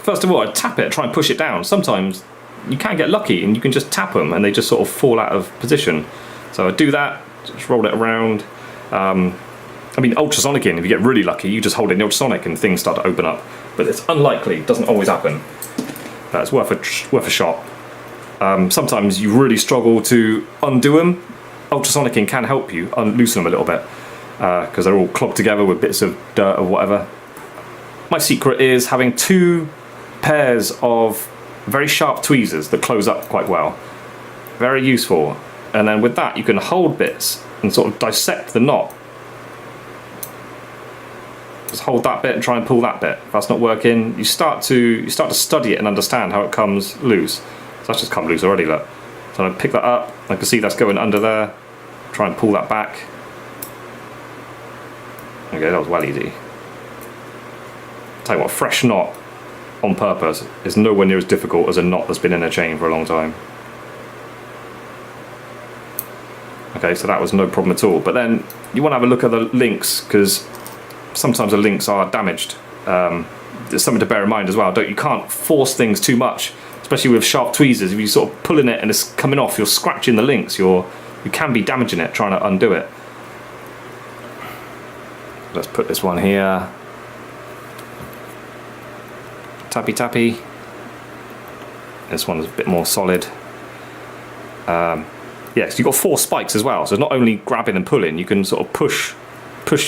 First of all, I'd tap it, try and push it down. Sometimes you can get lucky and you can just tap them and they just sort of fall out of position. So I'd do that, just roll it around. I mean, ultrasonicing, if you get really lucky, you just hold it in the ultrasonic and things start to open up. But it's unlikely, it doesn't always happen. It's worth a shot. Sometimes you really struggle to undo them. Ultrasonicing can help you loosen them a little bit because they're all clogged together with bits of dirt or whatever. My secret is having 2 pairs of very sharp tweezers that close up quite well. Very useful. And then with that you can hold bits and sort of dissect the knot. Just hold that bit and try and pull that bit. If that's not working, you start to study it and understand how it comes loose. So that's just come loose already, look. So I pick that up, I can see that's going under there. Try and pull that back. Okay, that was well easy. Tell you what, fresh knot on purpose is nowhere near as difficult as a knot that's been in a chain for a long time. Okay, so that was no problem at all. But then you want to have a look at the links because sometimes the links are damaged. There's something to bear in mind as well. You can't force things too much, especially with sharp tweezers. If you sort of pulling it and it's coming off, you're scratching the links. You can be damaging it trying to undo it. Let's put this one here. Tappy tappy. This one's a bit more solid. Yes, you've got 4 spikes as well, so not only grabbing and pulling, you can sort of push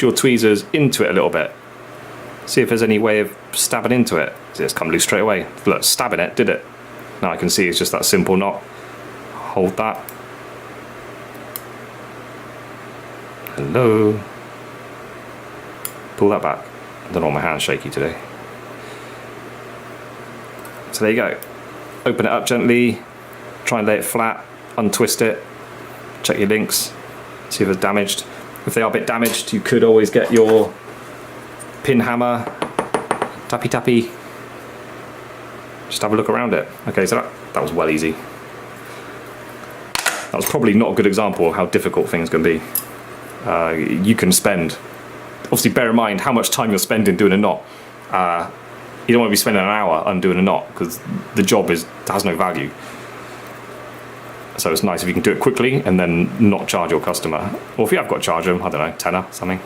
your tweezers into it a little bit. See if there's any way of stabbing into it. See, it's come loose straight away. Look, stabbing it, did it? Now I can see it's just that simple knot. Hold that. Hello. Pull that back. I don't know why my hand's shaky today. So there you go. Open it up gently, try and lay it flat, untwist it, check your links, see if it's damaged. If they are a bit damaged, you could always get your pin hammer, tappy tappy, just have a look around it. Okay, so that was well easy. That was probably not a good example of how difficult things can be. You can spend, obviously bear in mind how much time you're spending doing a knot. You don't want to be spending an hour undoing a knot because the job has no value. So it's nice if you can do it quickly and then not charge your customer. Or if you have got to charge them, I don't know, tenner, something.